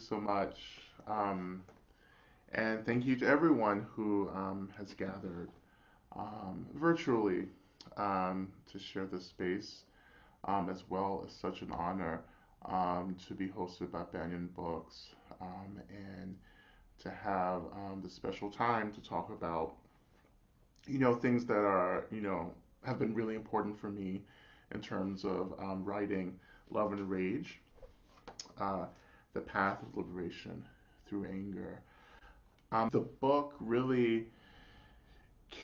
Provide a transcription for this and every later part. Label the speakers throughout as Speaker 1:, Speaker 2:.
Speaker 1: so much. Um, and thank you to everyone who has gathered virtually to share this space, as well. As such an honor to be hosted by Banyan Books and to have the special time to talk about, things that are, have been really important for me in terms of writing Love and Rage, uh, The Path of Liberation Through Anger. The book really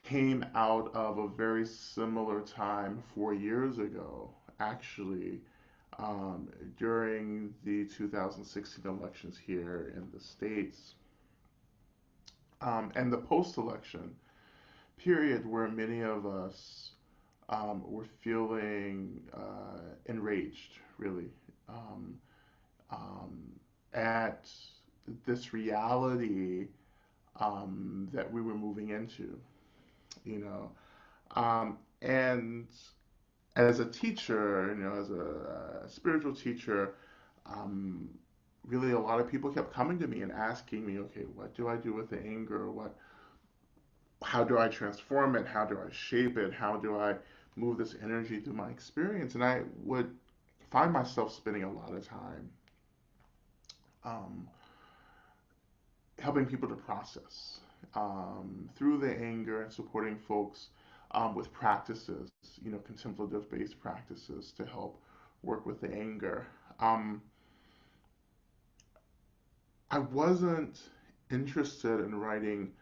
Speaker 1: came out of a very similar time 4 years ago, actually, um, during the 2016 elections here in the States, and the post election period where many of us were feeling enraged, really, um, um, at this reality that we were moving into, you know. And as a teacher, as a spiritual teacher, um, really a lot of people kept coming to me and asking me, okay, what do I do with the anger? How do I transform it? How do I shape it? How do I move this energy through my experience? And I would find myself spending a lot of time um, helping people to process through the anger and supporting folks with practices, contemplative based practices to help work with the anger. Um, I wasn't interested in writing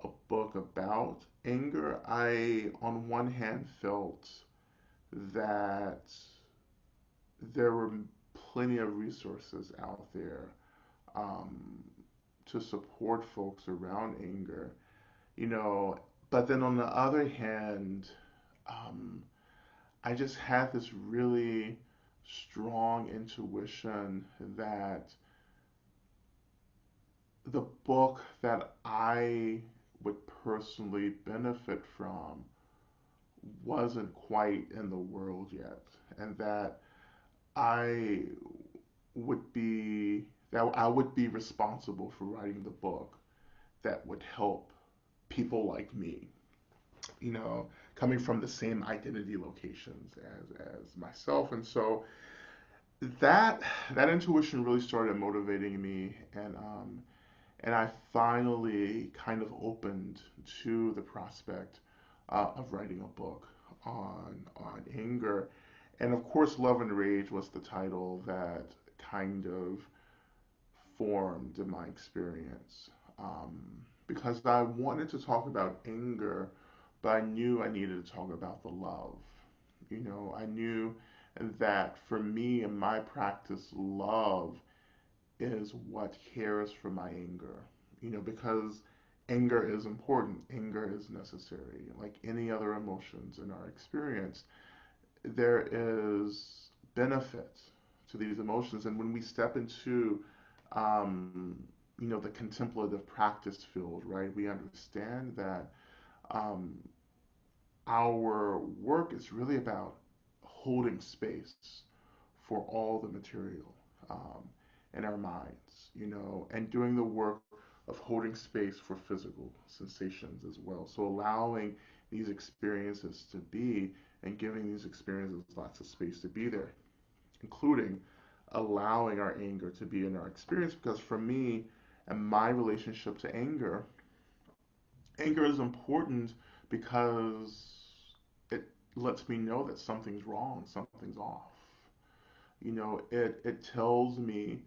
Speaker 1: a book about anger. I, on one hand, felt that there were plenty of resources out there um, to support folks around anger, you know. But then on the other hand, um, I just had this really strong intuition that the book that I would personally benefit from wasn't quite in the world yet, and I I would be responsible for writing the book that would help people like me, coming from the same identity locations as myself. And so that that intuition really started motivating me, and I finally kind of opened to the prospect of writing a book on anger. And of course, Love and Rage was the title that kind of formed in my experience. Um, because I wanted to talk about anger, but I knew I needed to talk about the love. I knew that for me in my practice, love is what cares for my anger. Because anger is important, anger is necessary. Like any other emotions in our experience, there is benefit to these emotions. And when we step into, um, the contemplative practice field, right, we understand that um, our work is really about holding space for all the material in our minds, and doing the work of holding space for physical sensations as well. So allowing these experiences to be and giving these experiences lots of space to be there, including allowing our anger to be in our experience. Because for me and my relationship to anger, anger is important because it lets me know that something's wrong, something's off. It tells me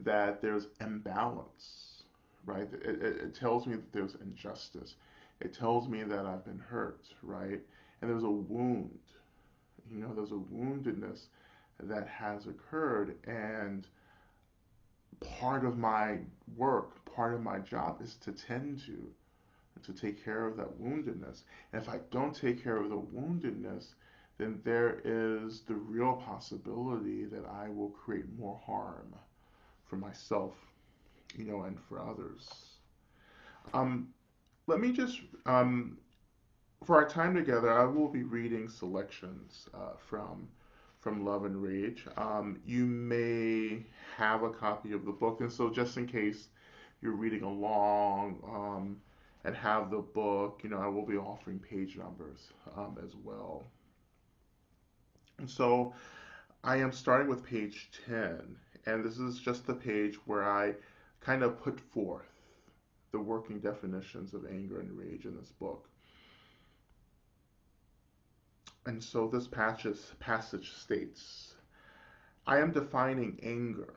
Speaker 1: that there's imbalance, right? It tells me that there's injustice. It tells me that I've been hurt, right? And there's a wound, there's a woundedness that has occurred. And part of my work, part of my job is to tend to take care of that woundedness. And if I don't take care of the woundedness, then there is the real possibility that I will create more harm for myself, and for others. Um, Let me just, for our time together, I will be reading selections from from Love and Rage. You may have a copy of the book, and so just in case you're reading along and have the book, I will be offering page numbers as well. And so I am starting with page 10, and this is just the page where I kind of put forth the working definitions of anger and rage in this book. And so this passage states, I am defining anger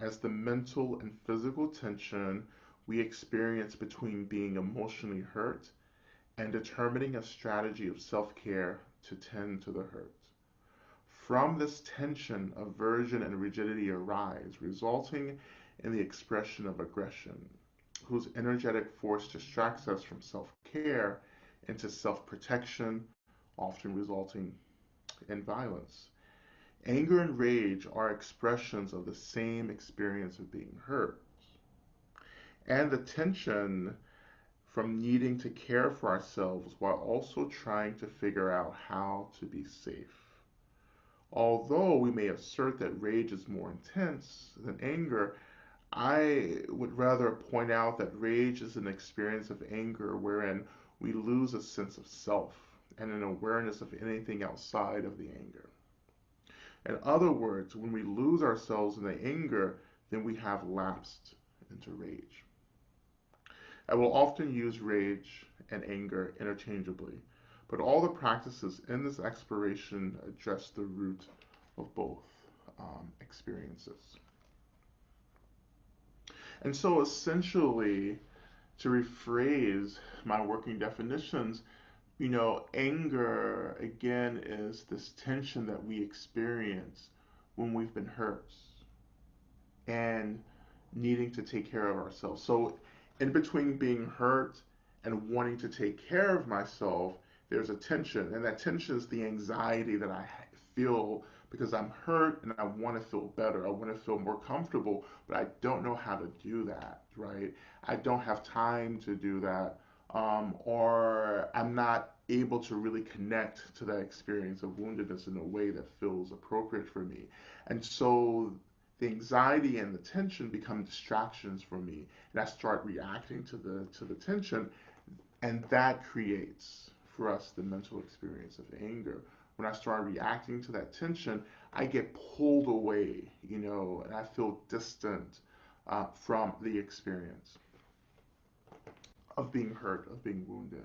Speaker 1: as the mental and physical tension we experience between being emotionally hurt and determining a strategy of self care to tend to the hurt. From this tension, aversion and rigidity arise, resulting in the expression of aggression, whose energetic force distracts us from self care into self protection, often resulting in violence. Anger and rage are expressions of the same experience of being hurt. And the tension from needing to care for ourselves while also trying to figure out how to be safe. Although we may assert that rage is more intense than anger, I would rather point out that rage is an experience of anger wherein we lose a sense of self and an awareness of anything outside of the anger. In other words, when we lose ourselves in the anger, then we have lapsed into rage. I will often use rage and anger interchangeably, but all the practices in this exploration address the root of both experiences. And so essentially, to rephrase my working definitions, anger again is this tension that we experience when we've been hurt and needing to take care of ourselves. So, in between being hurt and wanting to take care of myself, there's a tension, and that tension is the anxiety that I feel because I'm hurt and I want to feel better. I want to feel more comfortable, but I don't know how to do that, right? I don't have time to do that, or I'm not able to really connect to that experience of woundedness in a way that feels appropriate for me. And so the anxiety and the tension become distractions for me, and I start reacting to the tension, and that creates for us the mental experience of anger. When I start reacting to that tension, I get pulled away, and I feel distant from the experience of being hurt, of being wounded.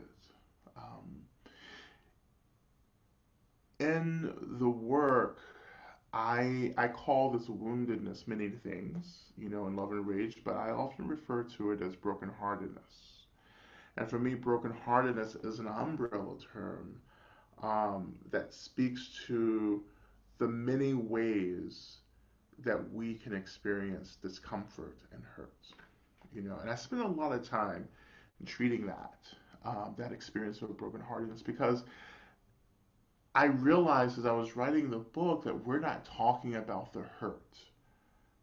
Speaker 1: Um, in the work, I call this woundedness many things, in Love and Rage, but I often refer to it as brokenheartedness. And for me, brokenheartedness is an umbrella term that speaks to the many ways that we can experience discomfort and hurt. And I spend a lot of time in treating that experience of brokenheartedness because I realized as I was writing the book that we're not talking about the hurt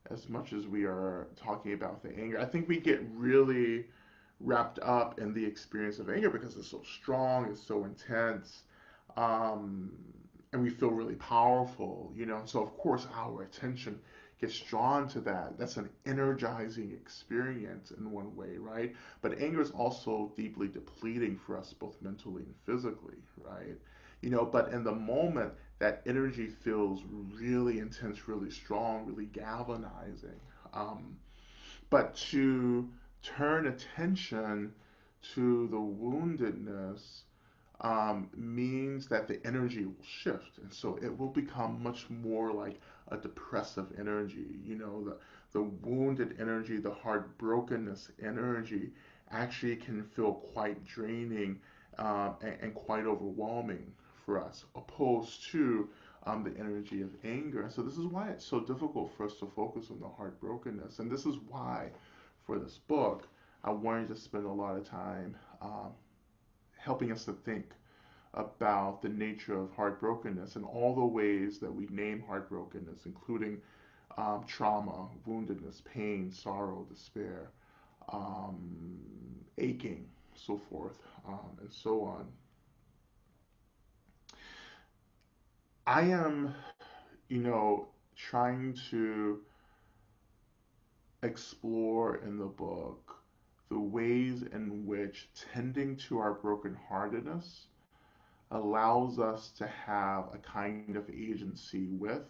Speaker 1: as much as we are talking about the anger. I think we get really wrapped up in the experience of anger because it's so strong, it's so intense, um, and we feel really powerful, So of course our attention gets drawn to that. That's an energizing experience in one way, right? But anger is also deeply depleting for us both mentally and physically, right? But in the moment, that energy feels really intense, really strong, really galvanizing. Um, but to turn attention to the woundedness means that the energy will shift. And so it will become much more like a depressive energy. The wounded energy, the heartbrokenness energy actually can feel quite draining and quite overwhelming for us, opposed to the energy of anger. And so this is why it's so difficult for us to focus on the heartbrokenness. And this is why, for this book, I wanted to spend a lot of time helping us to think about the nature of heartbrokenness and all the ways that we name heartbrokenness, including trauma, woundedness, pain, sorrow, despair, um, aching, so forth, and so on. I am trying to explore in the book the ways in which tending to our brokenheartedness allows us to have a kind of agency with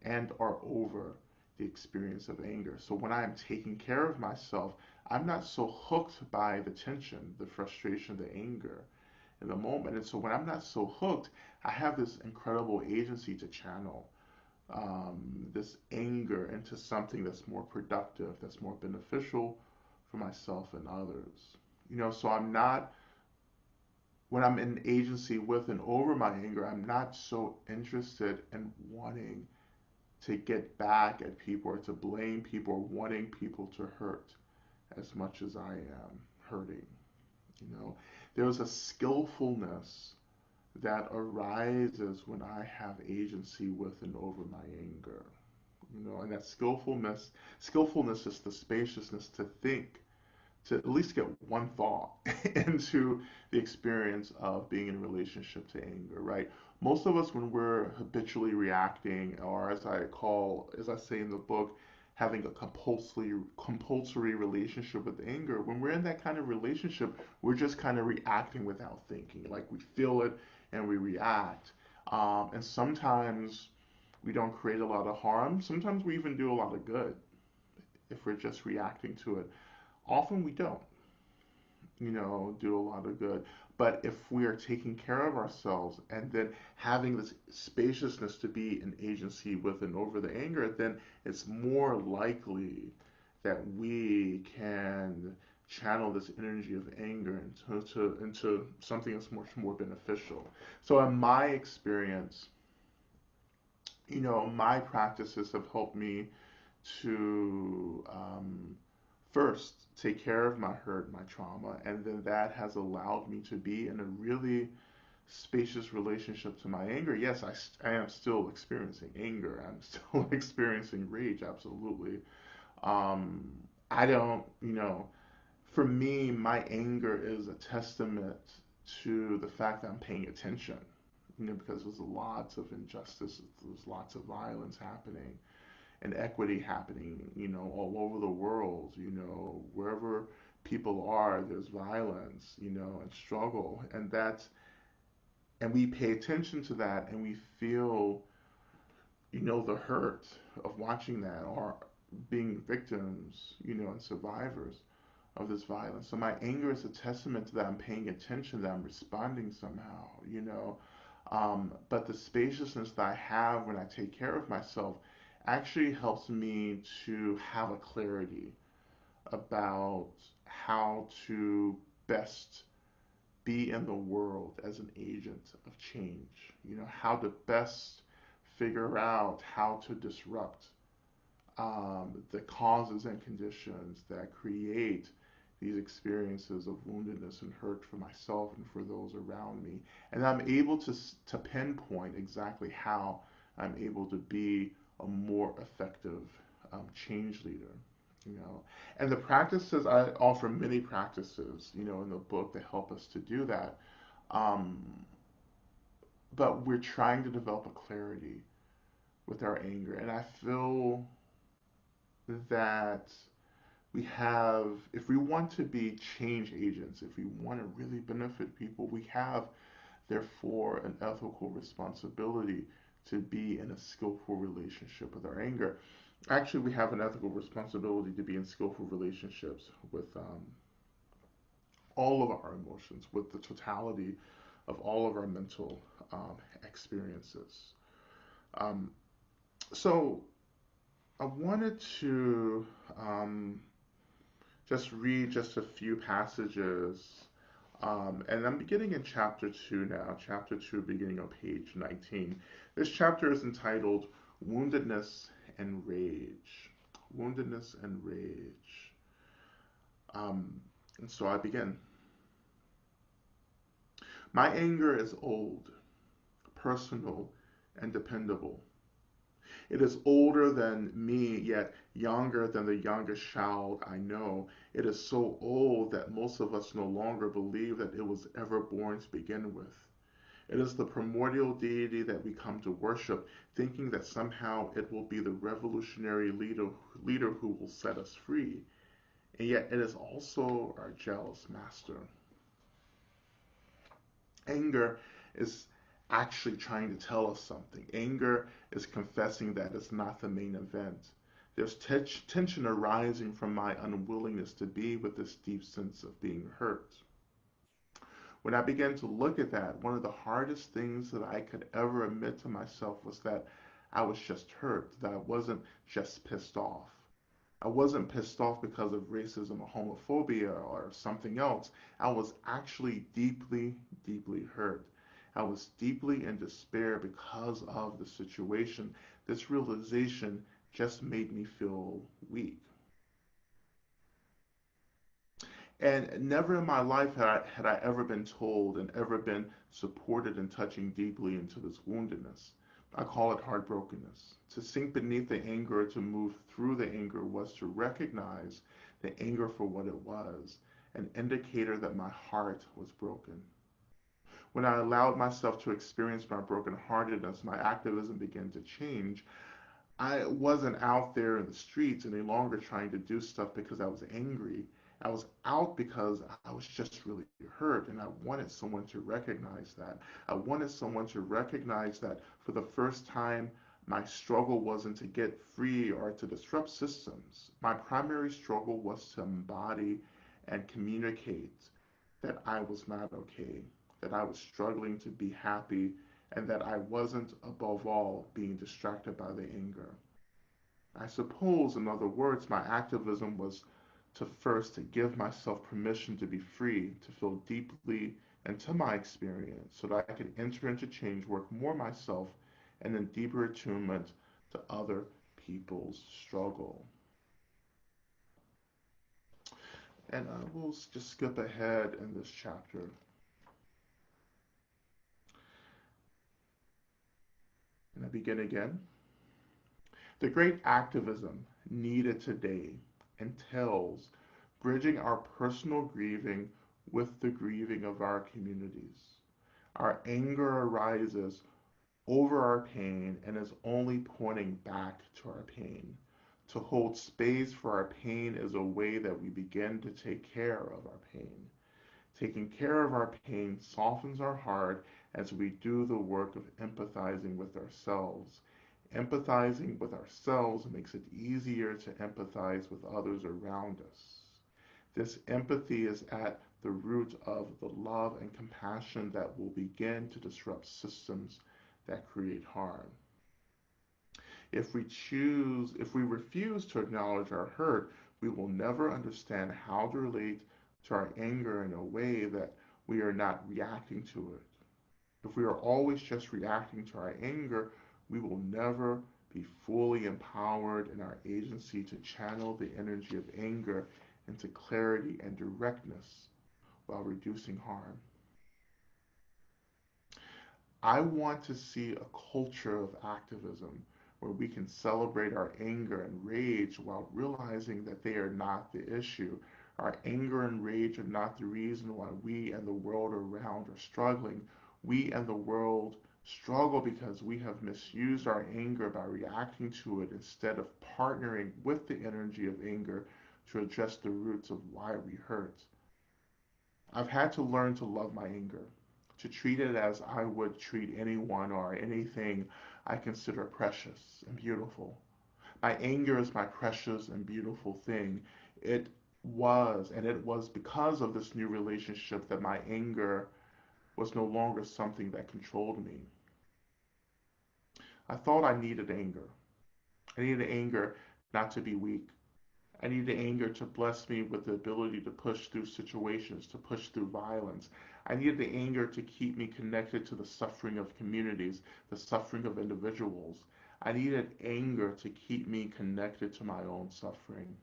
Speaker 1: and or over the experience of anger. So when I am taking care of myself, I'm not so hooked by the tension, the frustration, the anger in the moment. And so when I'm not so hooked, I have this incredible agency to channel this anger into something that's more productive, that's more beneficial for myself and others. So I'm not, when I'm in agency with and over my anger, I'm not so interested in wanting to get back at people or to blame people or wanting people to hurt as much as I am hurting. You know, there's a skillfulness that arises when I have agency with and over my anger. And that skillfulness is the spaciousness to think, to at least get one thought into the experience of being in a relationship to anger, right? Most of us, when we're habitually reacting, or as I say in the book, having a compulsory relationship with anger, when we're in that kind of relationship, we're just kind of reacting without thinking. Like we feel it and we react. And sometimes we don't create a lot of harm. Sometimes we even do a lot of good if we're just reacting to it. Often we don't, do a lot of good. But if we are taking care of ourselves and then having this spaciousness to be an agency with and over the anger, then it's more likely that we can channel this energy of anger into something that's much more beneficial. So in my experience, my practices have helped me to first take care of my hurt, my trauma, and then that has allowed me to be in a really spacious relationship to my anger. Yes, I am still experiencing anger. I'm still experiencing rage, absolutely. Um, I don't, for me, my anger is a testament to the fact that I'm paying attention, because there's lots of injustice, there's lots of violence happening and equity happening, all over the world, wherever people are, there's violence, and struggle, and we pay attention to that, and we feel, the hurt of watching that, or being victims, and survivors of this violence. So my anger is a testament to that. I'm paying attention, that I'm responding somehow, but the spaciousness that I have when I take care of myself actually helps me to have a clarity about how to best be in the world as an agent of change, how to best figure out how to disrupt the causes and conditions that create these experiences of woundedness and hurt for myself and for those around me. And I'm able to pinpoint exactly how I'm able to be a more effective change leader. You know, and the practices, I offer many practices, in the book that help us to do that. Um, but we're trying to develop a clarity with our anger, and I feel that we have, if we want to be change agents, if we want to really benefit people, we have, therefore, an ethical responsibility to be in a skillful relationship with our anger. Actually, we have an ethical responsibility to be in skillful relationships with all of our emotions, with the totality of all of our mental experiences. Um, so, I wanted to just read just a few passages. And I'm beginning in chapter 2 now, chapter 2, beginning on page 19. This chapter is entitled Woundedness and Rage. Woundedness and Rage. And so I begin. My anger is old, personal, and dependable. It is older than me, yet younger than the youngest child I know. It is so old that most of us no longer believe that it was ever born to begin with. It is the primordial deity that we come to worship, thinking that somehow it will be the revolutionary leader who will set us free. And yet it is also our jealous master. Anger is actually trying to tell us something. Anger is confessing that it's not the main event. There's tension arising from my unwillingness to be with this deep sense of being hurt. When I began to look at that, one of the hardest things that I could ever admit to myself was that I was just hurt, that I wasn't just pissed off. I wasn't pissed off because of racism or homophobia or something else. I was actually deeply, deeply hurt. I was deeply in despair because of the situation. This realization just made me feel weak. And never in my life had I ever been told and ever been supported in touching deeply into this woundedness. I call it heartbrokenness. To sink beneath the anger, to move through the anger, was to recognize the anger for what it was, an indicator that my heart was broken. When I allowed myself to experience my brokenheartedness, my activism began to change. I wasn't out there in the streets any longer trying to do stuff because I was angry. I was out because I was just really hurt, and I wanted someone to recognize that. I wanted someone to recognize that for the first time, my struggle wasn't to get free or to disrupt systems. My primary struggle was to embody and communicate that I was not okay, that I was struggling to be happy, and that I wasn't, above all, being distracted by the anger. I suppose, in other words, my activism was to first to give myself permission to be free, to feel deeply into my experience so that I could enter into change, work more myself, and in deeper attunement to other people's struggle. And I will just skip ahead in this chapter. And I begin again. The great activism needed today entails bridging our personal grieving with the grieving of our communities. Our anger arises over our pain and is only pointing back to our pain. To hold space for our pain is a way that we begin to take care of our pain. Taking care of our pain softens our heart as we do the work of empathizing with ourselves. Empathizing with ourselves makes it easier to empathize with others around us. This empathy is at the root of the love and compassion that will begin to disrupt systems that create harm. If we refuse to acknowledge our hurt, we will never understand how to relate to our anger in a way that we are not reacting to it. If we are always just reacting to our anger, we will never be fully empowered in our agency to channel the energy of anger into clarity and directness while reducing harm. I want to see a culture of activism where we can celebrate our anger and rage while realizing that they are not the issue. Our anger and rage are not the reason why we and the world around are struggling. We and the world struggle because we have misused our anger by reacting to it instead of partnering with the energy of anger to address the roots of why we hurt. I've had to learn to love my anger, to treat it as I would treat anyone or anything I consider precious and beautiful. My anger is my precious and beautiful thing. It was because of this new relationship that my anger was no longer something that controlled me. I thought I needed anger. I needed anger not to be weak. I needed anger to bless me with the ability to push through situations, to push through violence. I needed the anger to keep me connected to the suffering of communities, the suffering of individuals. I needed anger to keep me connected to my own suffering.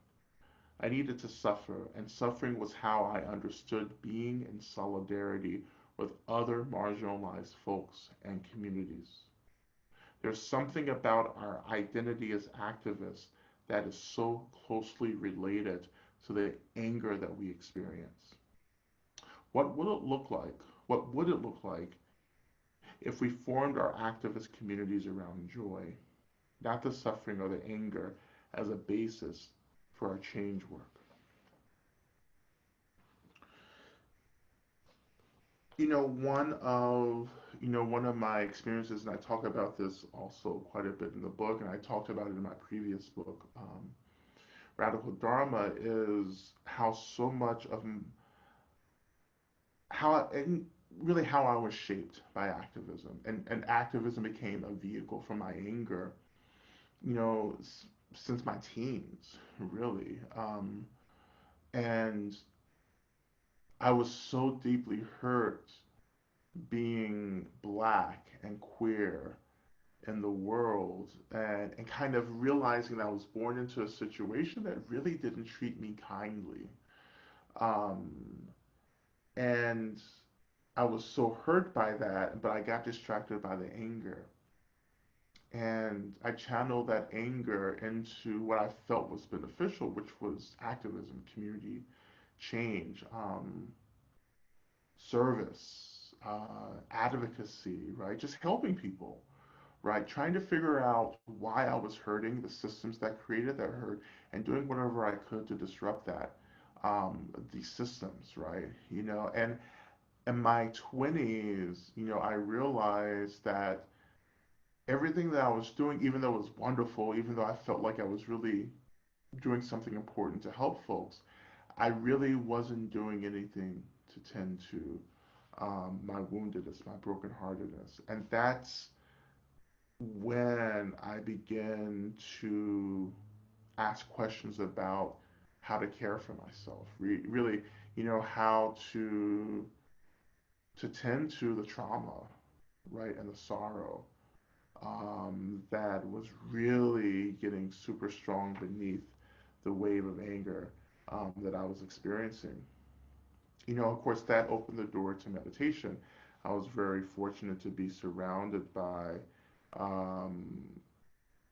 Speaker 1: I needed to suffer, and suffering was how I understood being in solidarity with other marginalized folks and communities. There's something about our identity as activists that is so closely related to the anger that we experience. What would it look like? What would it look like if we formed our activist communities around joy, not the suffering or the anger, as a basis for our change work. You know, one of my experiences, and I talk about this also quite a bit in the book, and I talked about it in my previous book, Radical Dharma, is how so much of and really how I was shaped by activism, and activism became a vehicle for my anger, you know, since my teens, really. And I was so deeply hurt being black and queer in the world, and kind of realizing that I was born into a situation that really didn't treat me kindly. Um, and I was so hurt by that, but I got distracted by the anger. And I channeled that anger into what I felt was beneficial, which was activism, community change, service, advocacy, right? Just helping people, right? Trying to figure out why I was hurting, the systems that created that hurt, and doing whatever I could to disrupt that, these systems, right? And in my 20s, I realized that everything that I was doing, even though it was wonderful, even though I felt like I was really doing something important to help folks, I really wasn't doing anything to tend to my woundedness, my brokenheartedness. And that's when I began to ask questions about how to care for myself, really, how to tend to the trauma, right, and the sorrow that was really getting super strong beneath the wave of anger that I was experiencing. Of course, that opened the door to meditation. I was very fortunate to be surrounded by um,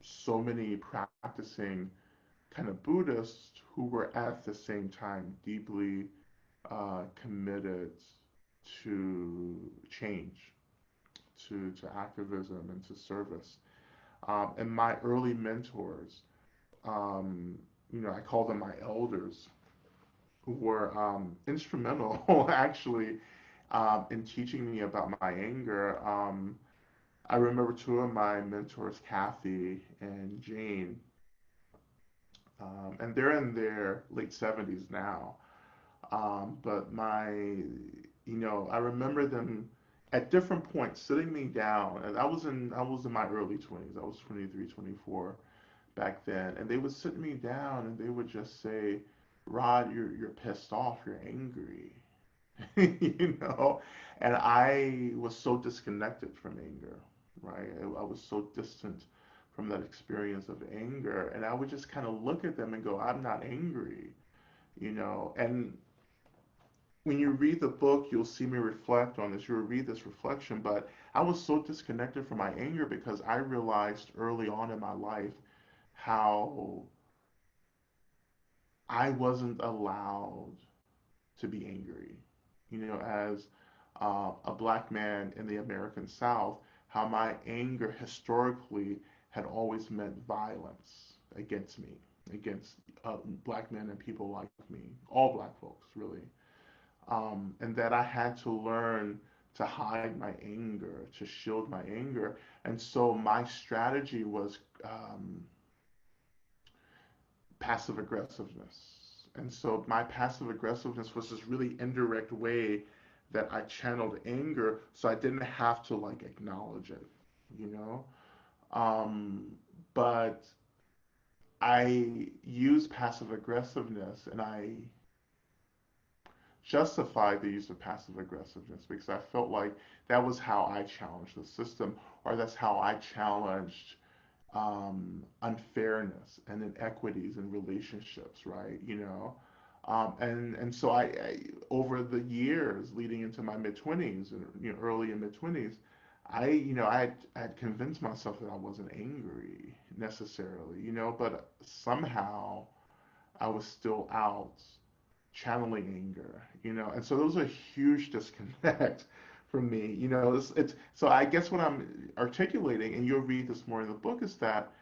Speaker 1: so many practicing kind of Buddhists who were at the same time deeply committed to change, to activism, and to service. And my early mentors, um, I call them my elders, who were instrumental actually in teaching me about my anger. I remember two of my mentors, Kathy and Jane, and they're in their late 70s now. But I remember them at different points sitting me down, and I was in my early 20s. I was 23, 24 back then, and they would sit me down and they would just say, "Rod, you're pissed off, you're angry," you know, and I was so disconnected from anger, right? I was so distant from that experience of anger, and I would just kind of look at them and go, "I'm not angry," and when you read the book, you'll see me reflect on this. You'll read this reflection, but I was so disconnected from my anger because I realized early on in my life how I wasn't allowed to be angry. As a black man in the American South, how my anger historically had always meant violence against me, against black men and people like me, all black folks, really. And that I had to learn to hide my anger, to shield my anger. And so my strategy was passive aggressiveness. And so my passive aggressiveness was this really indirect way that I channeled anger so I didn't have to like acknowledge it, you know? Um, but I use passive aggressiveness and I justify the use of passive aggressiveness because I felt like that was how I challenged the system, or that's how I challenged unfairness and inequities in relationships, right? And so over the years leading into my mid twenties and early and mid twenties, I had convinced myself that I wasn't angry necessarily, but somehow I was still out channeling anger, and so there was a huge disconnect from me. It's so I guess what I'm articulating, and you'll read this more in the book, is that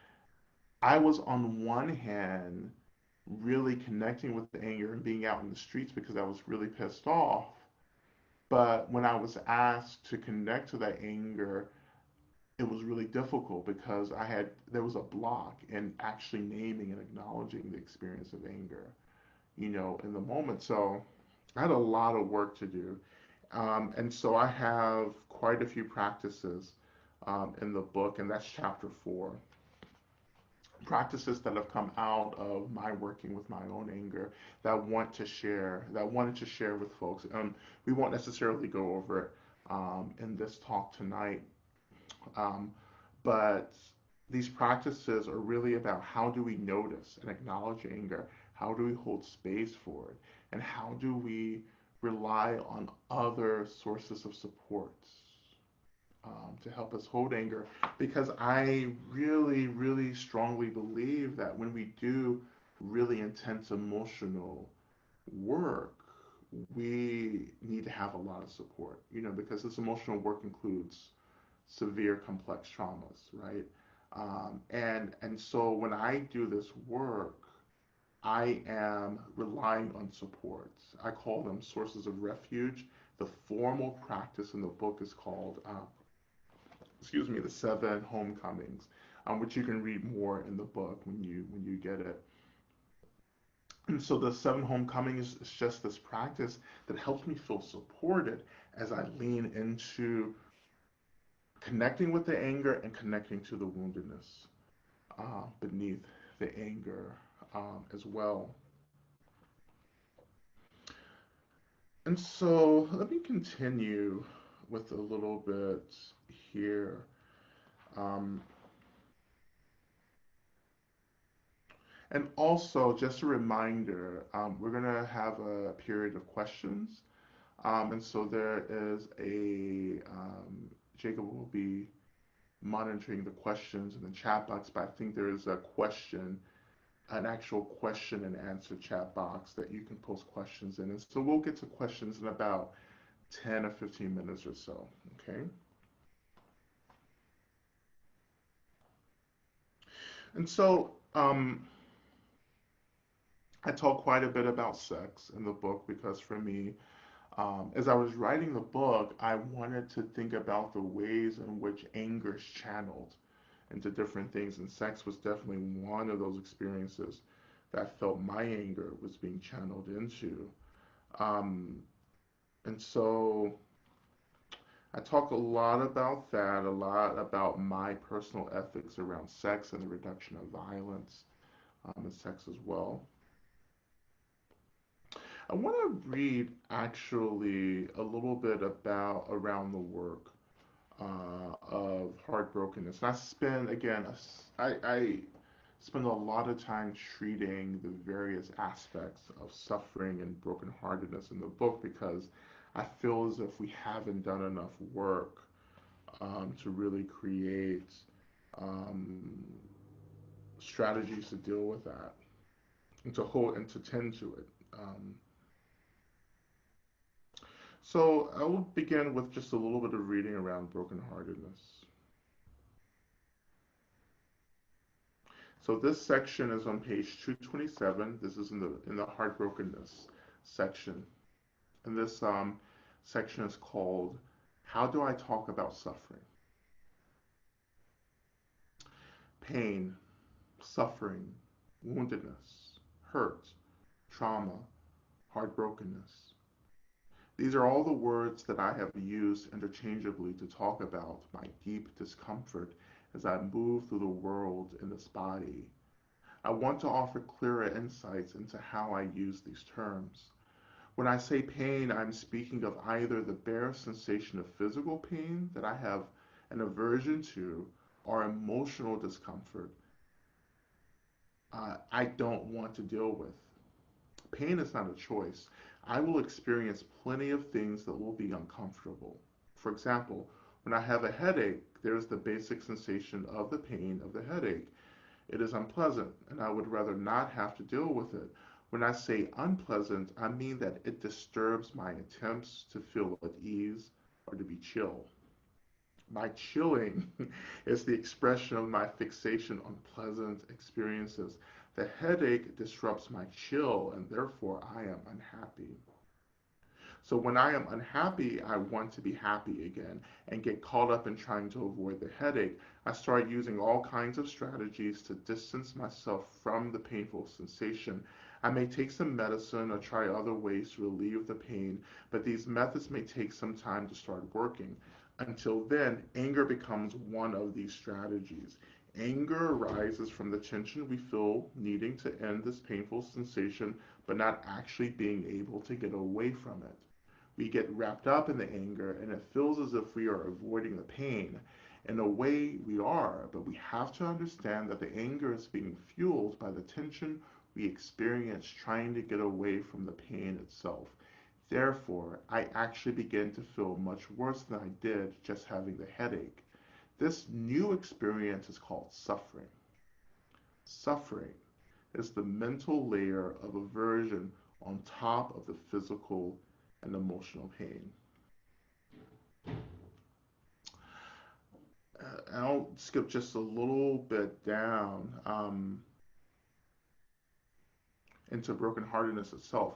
Speaker 1: I was on one hand really connecting with the anger and being out in the streets because I was really pissed off. But when I was asked to connect to that anger, it was really difficult because there was a block in actually naming and acknowledging the experience of anger, in the moment. So I had a lot of work to do. And so I have quite a few practices in the book, and that's chapter 4. Practices that have come out of my working with my own anger that I wanted to share with folks. We won't necessarily go over it in this talk tonight, um, but these practices are really about how do we notice and acknowledge anger, how do we hold space for it, and how do we rely on other sources of support to help us hold anger. Because I really, really strongly believe that when we do really intense emotional work, we need to have a lot of support, because this emotional work includes severe complex traumas, right? And so when I do this work, I am relying on supports. I call them sources of refuge. The formal practice in the book is called, the 7 homecomings, which you can read more in the book when you get it. And so the 7 homecomings is just this practice that helps me feel supported as I lean into connecting with the anger and connecting to the woundedness beneath the anger as well. And so let me continue with a little bit here. Um, and also, just a reminder, we're going to have a period of questions. And so there is Jacob will be monitoring the questions in the chat box, but I think there is an actual question and answer chat box that you can post questions in. And so we'll get to questions in about 10 or 15 minutes or so. Okay. And so I talk quite a bit about sex in the book because for me, as I was writing the book, I wanted to think about the ways in which anger is channeled into different things, and sex was definitely one of those experiences that I felt my anger was being channeled into. Um, and so I talk a lot about that, a lot about my personal ethics around sex and the reduction of violence in sex as well. I want to read actually a little bit about around the work of heartbrokenness. And I spend again, I spend a lot of time treating the various aspects of suffering and brokenheartedness in the book because I feel as if we haven't done enough work to really create um, strategies to deal with that and to hold and to tend to it. So I will begin with just a little bit of reading around brokenheartedness. So this section is on page 227. This is in the heartbrokenness section. And this section is called "How Do I Talk About Suffering?" Pain, suffering, woundedness, hurt, trauma, heartbrokenness. These are all the words that I have used interchangeably to talk about my deep discomfort as I move through the world in this body. I want to offer clearer insights into how I use these terms. When I say pain, I'm speaking of either the bare sensation of physical pain that I have an aversion to or emotional discomfort I don't want to deal with. Pain is not a choice. I will experience plenty of things that will be uncomfortable. For example, when I have a headache, there's the basic sensation of the pain of the headache. It is unpleasant, and I would rather not have to deal with it. When I say unpleasant, I mean that it disturbs my attempts to feel at ease. or to be chill. My chilling is the expression of my fixation on pleasant experiences. The headache disrupts my chill, and therefore I am unhappy. So when I am unhappy, I want to be happy again and get caught up in trying to avoid the headache. I start using all kinds of strategies to distance myself from the painful sensation. I may take some medicine or try other ways to relieve the pain, but these methods may take some time to start working. Until then, anger becomes one of these strategies. Anger arises from the tension we feel needing to end this painful sensation, but not actually being able to get away from it. We get wrapped up in the anger, and it feels as if we are avoiding the pain. In a way, we are, but we have to understand that the anger is being fueled by the tension we experience trying to get away from the pain itself. Therefore, I actually begin to feel much worse than I did just having the headache. This new experience is called suffering. Suffering is the mental layer of aversion on top of the physical and emotional pain. I'll skip just a little bit down into brokenheartedness itself.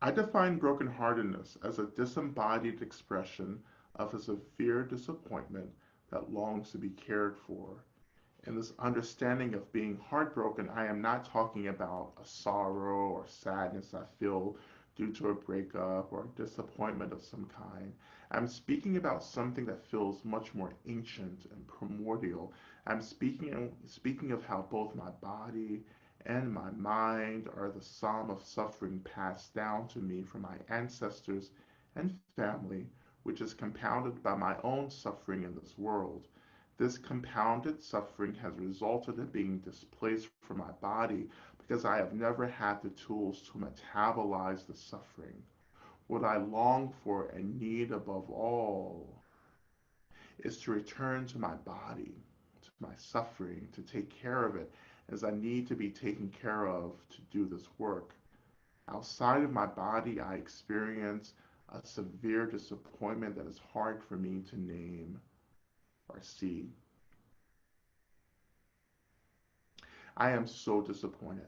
Speaker 1: I define brokenheartedness as a disembodied expression of a severe disappointment that longs to be cared for. In this understanding of being heartbroken, I am not talking about a sorrow or sadness I feel due to a breakup or disappointment of some kind. I'm speaking about something that feels much more ancient and primordial. I'm speaking of how both my body and my mind are the sum of suffering passed down to me from my ancestors and family, which is compounded by my own suffering in this world. This compounded suffering has resulted in being displaced from my body because I have never had the tools to metabolize the suffering. What I long for and need above all is to return to my body, to my suffering, to take care of it as I need to be taken care of to do this work. Outside of my body, I experience a severe disappointment that is hard for me to name or see. I am so disappointed.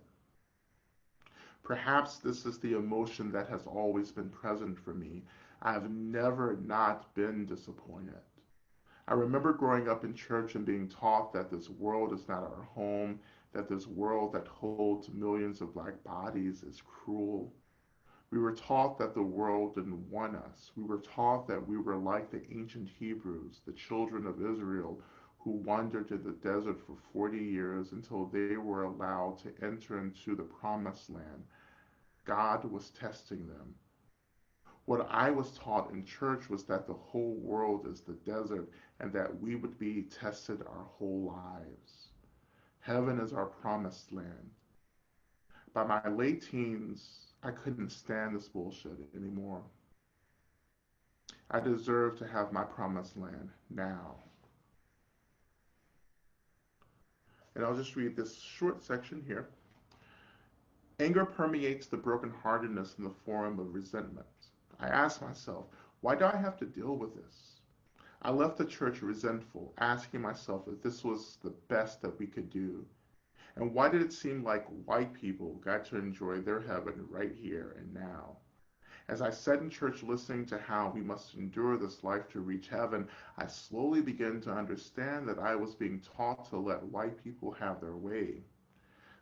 Speaker 1: Perhaps this is the emotion that has always been present for me. I have never not been disappointed. I remember growing up in church and being taught that this world is not our home, that this world that holds millions of black bodies is cruel. We were taught that the world didn't want us. We were taught that we were like the ancient Hebrews, the children of Israel, who wandered in the desert for 40 years until they were allowed to enter into the promised land. God was testing them. What I was taught in church was that the whole world is the desert and that we would be tested our whole lives. Heaven is our promised land. By my late teens, I couldn't stand this bullshit anymore. I deserve to have my promised land now. And I'll just read this short section here. Anger permeates the brokenheartedness in the form of resentment. I ask myself, why do I have to deal with this? I left the church resentful, asking myself if this was the best that we could do. And why did it seem like white people got to enjoy their heaven right here and now? As I sat in church listening to how we must endure this life to reach heaven, I slowly began to understand that I was being taught to let white people have their way.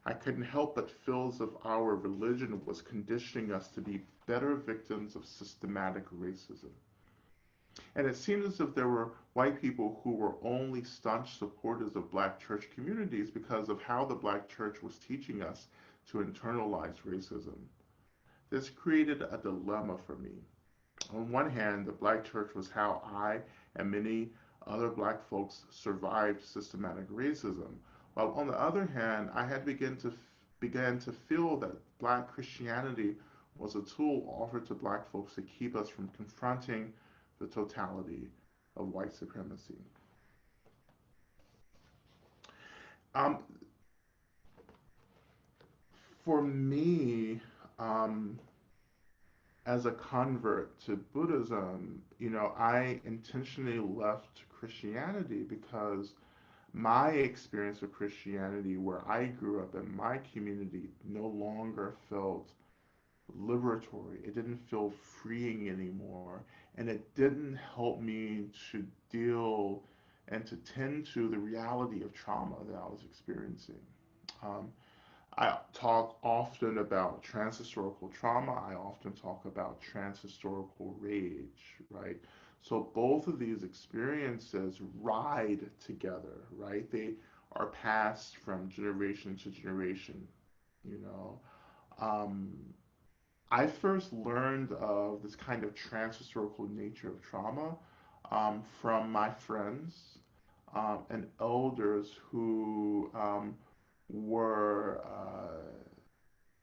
Speaker 1: I couldn't help but feel as if our religion was conditioning us to be better victims of systematic racism. And it seemed as if there were white people who were only staunch supporters of black church communities because of how the black church was teaching us to internalize racism. This created a dilemma for me. On one hand, the black church was how I and many other black folks survived systematic racism, while on the other hand, I had began to feel that black Christianity was a tool offered to black folks to keep us from confronting the totality of white supremacy. Um, for me, um, as a convert to Buddhism, I intentionally left Christianity because my experience with Christianity, where I grew up in my community, no longer felt liberatory. It didn't feel freeing anymore. And it didn't help me to deal and to tend to the reality of trauma that I was experiencing. Um, I talk often about transhistorical trauma. I often talk about transhistorical rage, right? So both of these experiences ride together, right? They are passed from generation to generation, you know. Um, I first learned of this kind of transhistorical nature of trauma from my friends and elders who were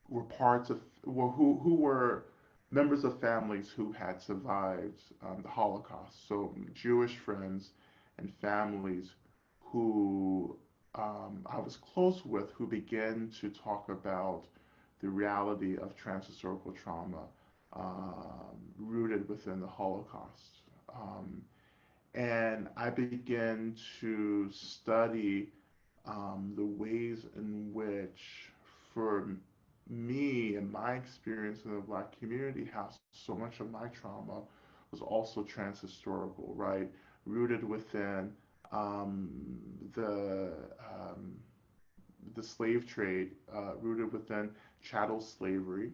Speaker 1: were parts of well, who were members of families who had survived the Holocaust. So Jewish friends and families who I was close with, who began to talk about the reality of transhistorical trauma rooted within the Holocaust. And I began to study the ways in which, for me and my experience in the Black community, how so much of my trauma was also transhistorical, right? Rooted within um, the um, the slave trade, rooted within chattel slavery,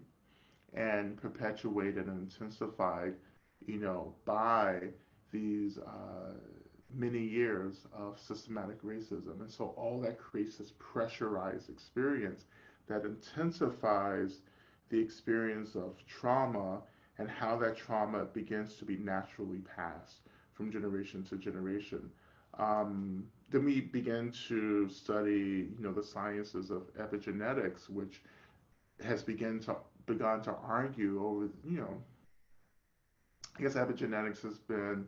Speaker 1: and perpetuated and intensified, by these many years of systematic racism. And so all that creates this pressurized experience that intensifies the experience of trauma and how that trauma begins to be naturally passed from generation to generation. Then we begin to study, the sciences of epigenetics, which has begun to argue over, I guess epigenetics has been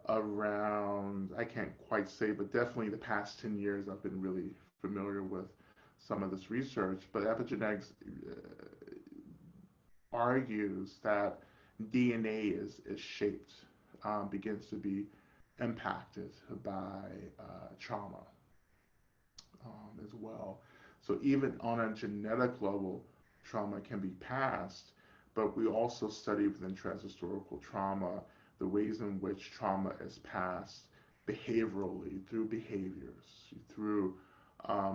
Speaker 1: around, I can't quite say, but definitely the past 10 years I've been really familiar with some of this research. But epigenetics argues that DNA is shaped, begins to be impacted by trauma as well. So even on a genetic level, trauma can be passed, but we also study within transhistorical trauma the ways in which trauma is passed behaviorally through behaviors, through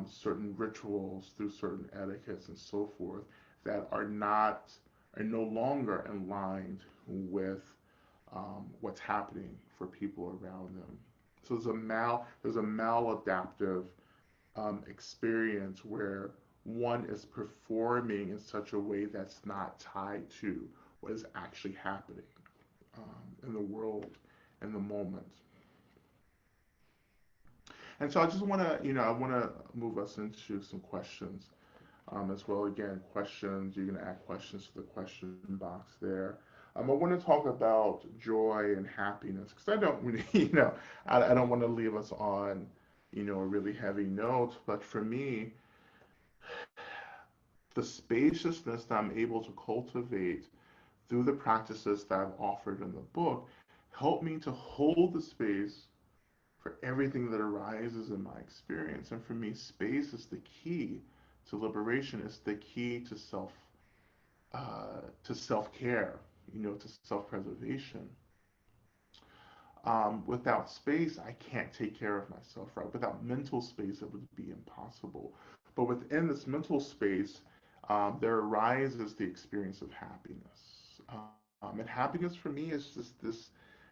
Speaker 1: certain rituals, through certain etiquettes, and so forth that are no longer aligned with what's happening for people around them. So there's a maladaptive experience where one is performing in such a way that's not tied to what is actually happening in the world in the moment. And so I just want to, I want to move us into some questions as well. Again, questions, you're going to add questions to the question box there. I want to talk about joy and happiness because I don't really, I don't want to leave us on, a really heavy note. But for me, the spaciousness that I'm able to cultivate through the practices that I've offered in the book help me to hold the space for everything that arises in my experience. And for me, space is the key to liberation. It's the key to self care, to self preservation. Without space, I can't take care of myself, right? Without mental space, it would be impossible. But within this mental space, there arises the experience of happiness. And happiness for me is just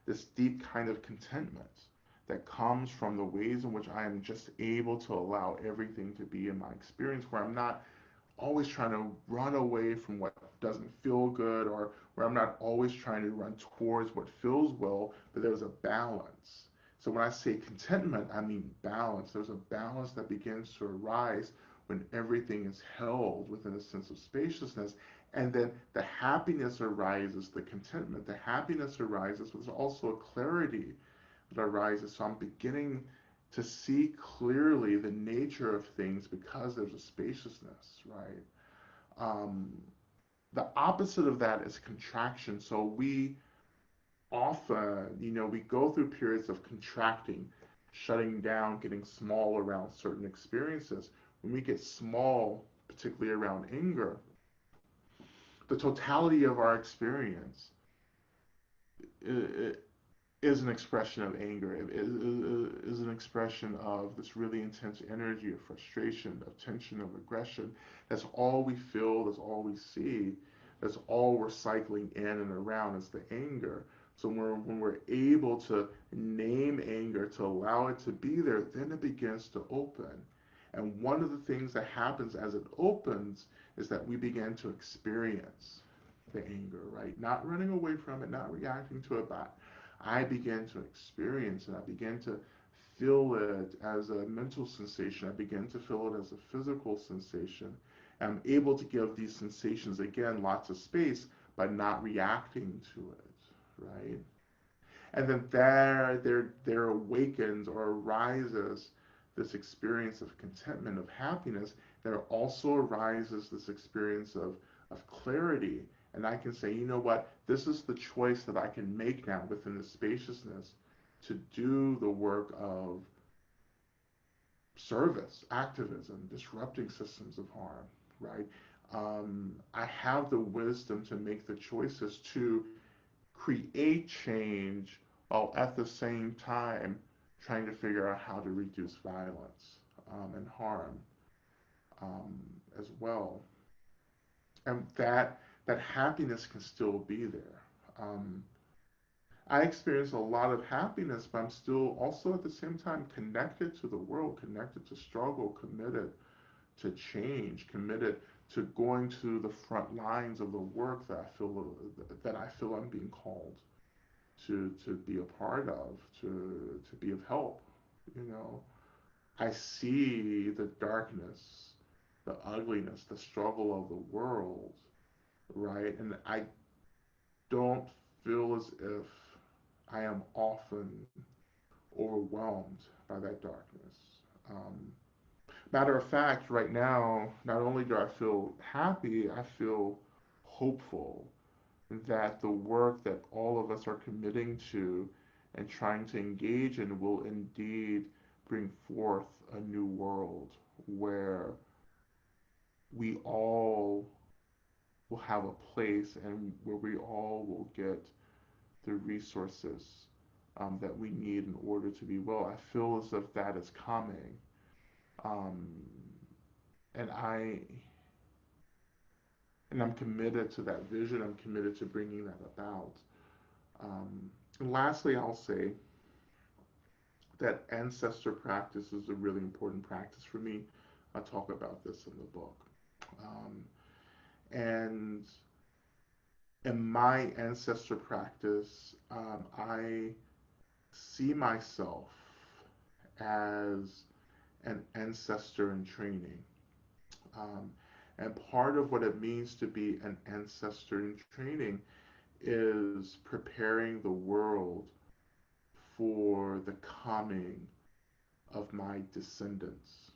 Speaker 1: this deep kind of contentment that comes from the ways in which I am just able to allow everything to be in my experience, where I'm not always trying to run away from what doesn't feel good, or where I'm not always trying to run towards what feels well, but there's a balance. So when I say contentment, I mean balance. There's a balance that begins to arise when everything is held within a sense of spaciousness. And then the happiness arises, the contentment, the happiness arises, but there's also a clarity that arises. So I'm beginning to see clearly the nature of things because there's a spaciousness, right? Um, the opposite of that is contraction. So we often, we go through periods of contracting, shutting down, getting small around certain experiences. When we get small, particularly around anger, the totality of our experience is an expression of anger. It is an expression of this really intense energy of frustration, of tension, of aggression. That's all we feel, that's all we see, that's all we're cycling in and around is the anger. So when we're able to name anger, to allow it to be there, then it begins to open. And one of the things that happens as it opens is that we begin to experience the anger, right? Not running away from it, not reacting to it, but I begin to experience it. I begin to feel it as a mental sensation. I begin to feel it as a physical sensation. I'm able to give these sensations, again, lots of space, but not reacting to it, right? And then there awakens or arises this experience of contentment, of happiness. There also arises this experience of clarity. And I can say, you know what, this is the choice that I can make now within the spaciousness to do the work of service, activism, disrupting systems of harm, right? I have the wisdom to make the choices to create change while at the same time trying to figure out how to reduce violence and harm um, as well. And that happiness can still be there. Um, I experience a lot of happiness, but I'm still also at the same time connected to the world, connected to struggle, committed to change, committed to going to the front lines of the work that I feel I'm being called to be a part of, to be of help. You know, I see the darkness, the ugliness, the struggle of the world, right? And I don't feel as if I am often overwhelmed by that darkness. Um, Matter of fact, right now, not only do I feel happy, I feel hopeful that the work that all of us are committing to and trying to engage in will indeed bring forth a new world where we all will have a place and where we all will get the resources that we need in order to be well. I feel as if that is coming. Um, and I'm committed to that vision. I'm committed to bringing that about. And lastly, I'll say that ancestor practice is a really important practice for me. I talk about this in the book. Um, and in my ancestor practice, I see myself as an ancestor in training. Um, and part of what it means to be an ancestor in training is preparing the world for the coming of my descendants,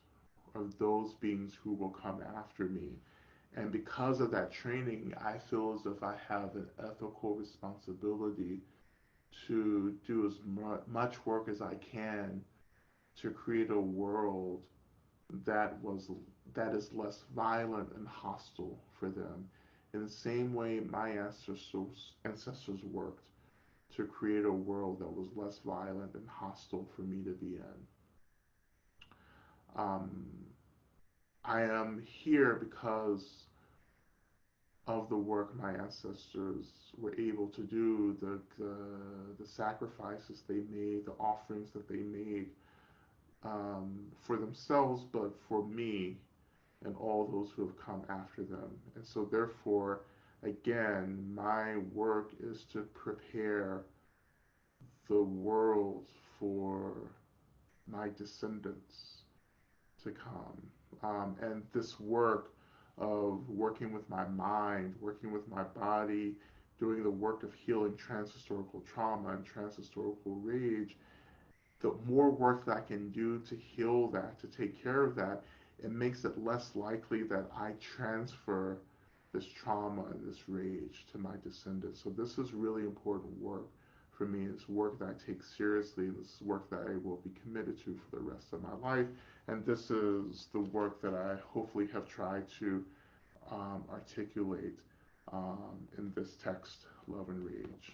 Speaker 1: of those beings who will come after me. And because of that training, I feel as if I have an ethical responsibility to do as much work as I can to create a world that was that is less violent and hostile for them. In the same way my ancestors worked to create a world that was less violent and hostile for me to be in. Um, I am here because of the work my ancestors were able to do, the sacrifices they made, the offerings that they made for themselves, but for me and all those who have come after them. And so, therefore, again, my work is to prepare the world for my descendants to come. And this work of working with my mind, working with my body, doing the work of healing transhistorical trauma and transhistorical rage, the more work that I can do to heal that, to take care of that, it makes it less likely that I transfer this trauma and this rage to my descendants. So this is really important work for me. It's work that I take seriously. This is work that I will be committed to for the rest of my life. And this is the work that I hopefully have tried to articulate in this text, Love and Rage.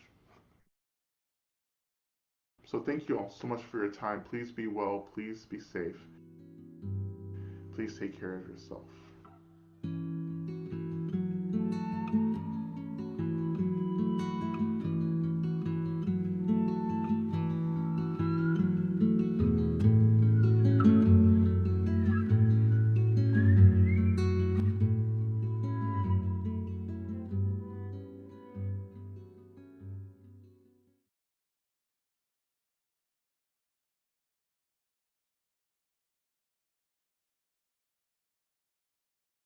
Speaker 1: So thank you all so much for your time. Please be well. Please be safe. Please take care of yourself.